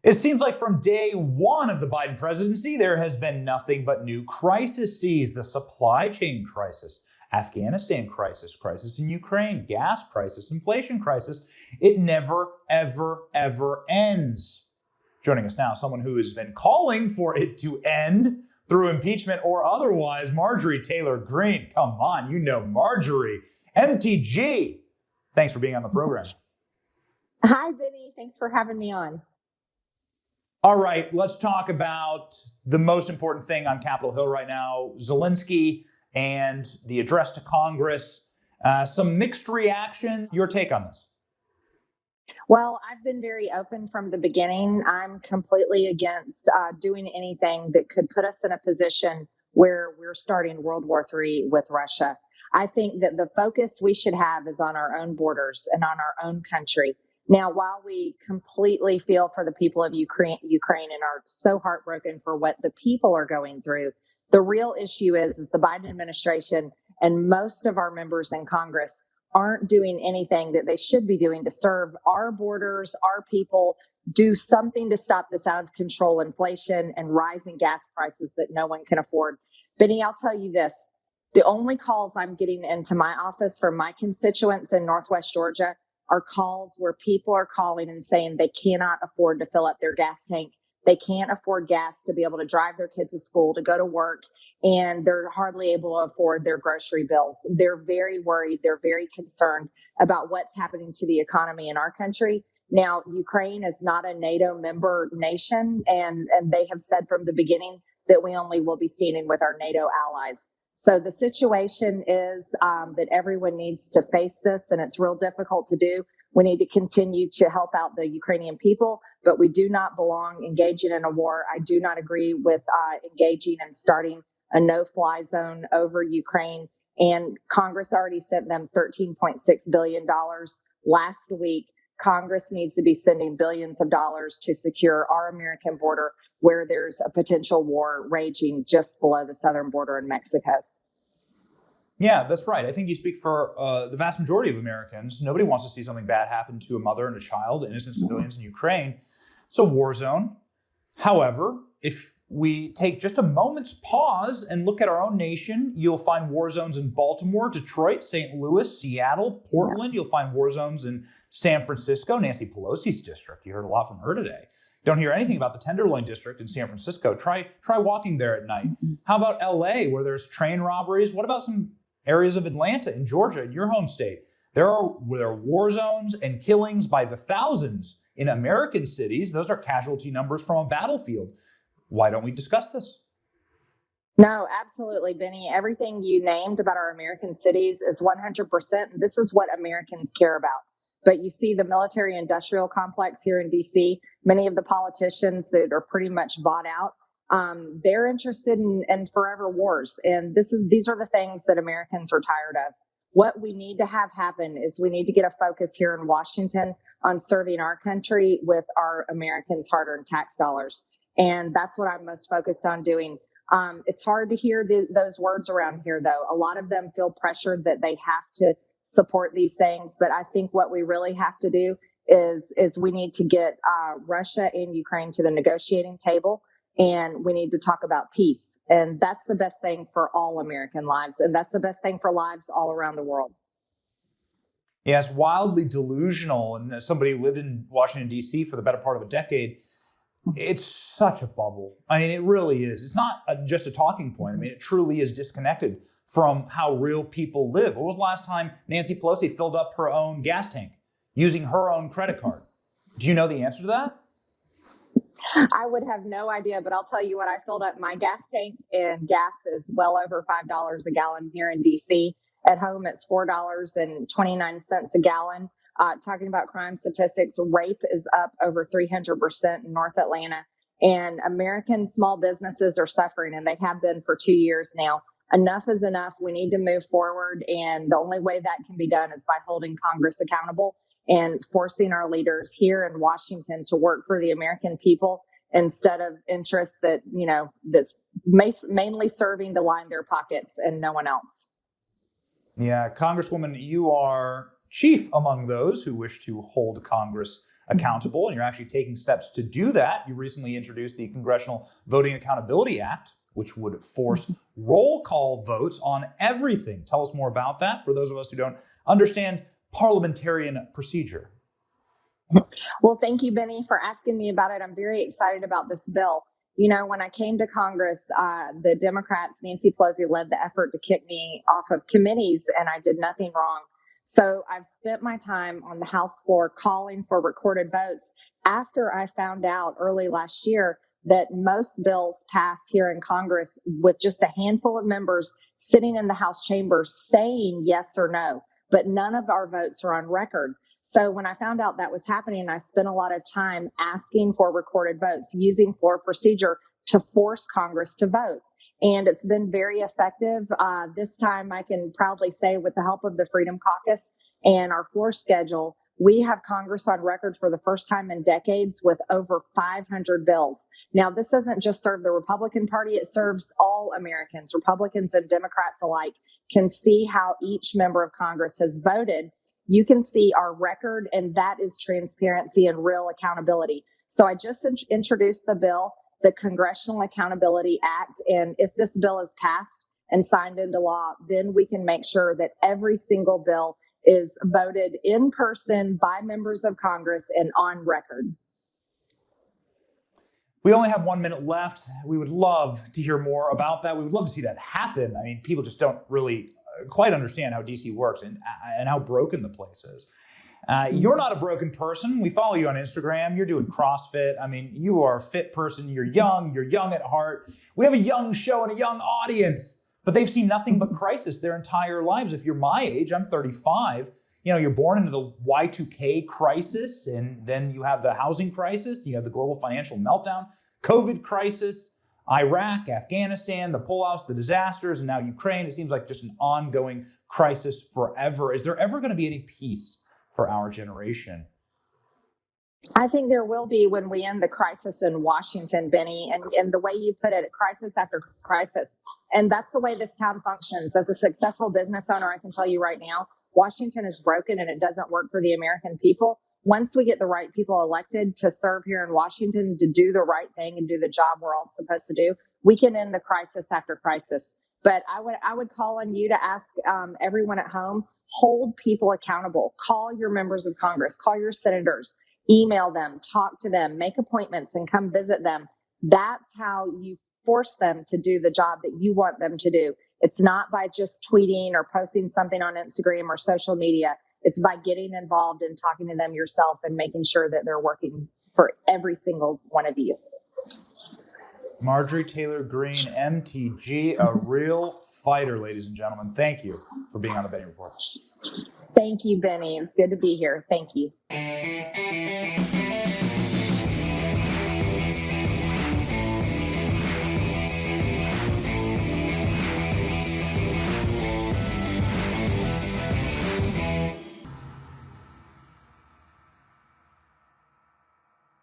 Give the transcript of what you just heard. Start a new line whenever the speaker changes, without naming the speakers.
It seems like from day one of the Biden presidency, there has been nothing but new crises. The supply chain crisis, Afghanistan crisis, crisis in Ukraine, gas crisis, inflation crisis. It never, ever, ever ends. Joining us now, someone who has been calling for it to end through impeachment or otherwise, Marjorie Taylor Greene. Come on, you know Marjorie. MTG. Thanks for being on the program.
Hi, Benny. Thanks for having me on.
All right, let's talk about the most important thing on Capitol Hill right now, Zelensky and the address to Congress. Some mixed reaction. Your take on this?
Well, I've been very open from the beginning. I'm completely against doing anything that could put us in a position where we're starting World War III with Russia. I think that the focus we should have is on our own borders and on our own country. Now, while we completely feel for the people of Ukraine and are so heartbroken for what the people are going through, the real issue is the Biden administration and most of our members in Congress aren't doing anything that they should be doing to serve our borders, our people, do something to stop this out of control inflation and rising gas prices that no one can afford. Benny, I'll tell you this. The only calls I'm getting into my office from my constituents in Northwest Georgia are calls where people are calling and saying they cannot afford to fill up their gas tank. They can't afford gas to be able to drive their kids to school, to go to work, and they're hardly able to afford their grocery bills. They're very worried. They're very concerned about what's happening to the economy in our country. Now, Ukraine is not a NATO member nation, and they have said from the beginning that we only will be standing with our NATO allies. So the situation is that everyone needs to face this, and it's real difficult to do. We need to continue to help out the Ukrainian people, but we do not belong engaging in a war. I do not agree with engaging and starting a no-fly zone over Ukraine. And Congress already sent them $13.6 billion last week. Congress needs to be sending billions of dollars to secure our American border, where there's a potential war raging just below the southern border in Mexico.
Yeah, that's right. I think you speak for the vast majority of Americans. Nobody wants to see something bad happen to a mother and a child, innocent civilians in Ukraine. It's a war zone. However, if we take just a moment's pause and look at our own nation, you'll find war zones in Baltimore, Detroit, St. Louis, Seattle, Portland. You'll find war zones in San Francisco, Nancy Pelosi's district. You heard a lot from her today. Don't hear anything about the Tenderloin district in San Francisco. Try walking there at night. How about LA, where there's train robberies? What about some areas of Atlanta in Georgia, in your home state? There are war zones and killings by the thousands in American cities. Those are casualty numbers from a battlefield. Why don't we discuss this?
No, absolutely, Benny. Everything you named about our American cities is 100%. And this is what Americans care about. But you see the military industrial complex here in D.C., many of the politicians that are pretty much bought out, they're interested in forever wars. And these are the things that Americans are tired of. What we need to have happen is we need to get a focus here in Washington on serving our country with our Americans' hard-earned tax dollars. And that's what I'm most focused on doing. It's hard to hear those words around here, though. A lot of them feel pressured that they have to support these things. But I think what we really have to do is we need to get Russia and Ukraine to the negotiating table, and we need to talk about peace. And that's the best thing for all American lives. And that's the best thing for lives all around the world.
Yeah, it's wildly delusional. And as somebody who lived in Washington, D.C. for the better part of a decade, it's such a bubble. I mean, it really is. It's not just a talking point. I mean, it truly is disconnected from how real people live. When was the last time Nancy Pelosi filled up her own gas tank using her own credit card? Do you know the answer to that?
I would have no idea, but I'll tell you what, I filled up my gas tank, and gas is well over $5 a gallon here in D.C. At home, it's $4.29 a gallon. Talking about crime statistics, rape is up over 300% in North Atlanta. And American small businesses are suffering, and they have been for 2 years now. Enough is enough. We need to move forward. And the only way that can be done is by holding Congress accountable and forcing our leaders here in Washington to work for the American people instead of interests that, that's mainly serving to line their pockets and no one else.
Yeah, Congresswoman, you are chief among those who wish to hold Congress accountable, and you're actually taking steps to do that. You recently introduced the Congressional Voting Accountability Act, which would force roll call votes on everything. Tell us more about that for those of us who don't understand parliamentarian procedure.
Well, thank you, Benny, for asking me about it. I'm very excited about this bill. You know, when I came to Congress, the Democrats, Nancy Pelosi, led the effort to kick me off of committees, and I did nothing wrong. So I've spent my time on the House floor calling for recorded votes after I found out early last year that most bills pass here in Congress with just a handful of members sitting in the House chambers saying yes or no, but none of our votes are on record. So when I found out that was happening, I spent a lot of time asking for recorded votes, using floor procedure to force Congress to vote. And it's been very effective. This time, I can proudly say, with the help of the Freedom Caucus and our floor schedule, we have Congress on record for the first time in decades with over 500 bills. Now, this doesn't just serve the Republican Party, it serves all Americans. Republicans and Democrats alike can see how each member of Congress has voted. You can see our record, and that is transparency and real accountability. So I just introduced the bill, the Congressional Accountability Act, and if this bill is passed and signed into law, then we can make sure that every single bill is voted in person by members of Congress and on record.
We only have 1 minute left. We would love to hear more about that. We would love to see that happen. I mean, people just don't really quite understand how DC works and how broken the place is. You're not a broken person. We follow you on Instagram. You're doing CrossFit. I mean, you are a fit person. You're young at heart. We have a young show and a young audience, but they've seen nothing but crisis their entire lives. If you're my age, I'm 35. You know, you're born into the Y2K crisis, and then you have the housing crisis. You have the global financial meltdown, COVID crisis, Iraq, Afghanistan, the pullouts, the disasters, and now Ukraine. It seems like just an ongoing crisis forever. Is there ever going to be any peace for our generation?
I think there will be when we end the crisis in Washington, Benny, and the way you put it, crisis after crisis. And that's the way this town functions. As a successful business owner, I can tell you right now, Washington is broken and it doesn't work for the American people. Once we get the right people elected to serve here in Washington, to do the right thing and do the job we're all supposed to do, we can end the crisis after crisis. But I would call on you to ask everyone at home, hold people accountable. Call your members of Congress, call your senators, email them, talk to them, make appointments and come visit them. That's how you force them to do the job that you want them to do. It's not by just tweeting or posting something on Instagram or social media. It's by getting involved and talking to them yourself and making sure that they're working for every single one of you.
Marjorie Taylor Greene, MTG, a real fighter, ladies and gentlemen. Thank you for being on the Benny Report.
Thank you, Benny. It's good to be here. Thank you.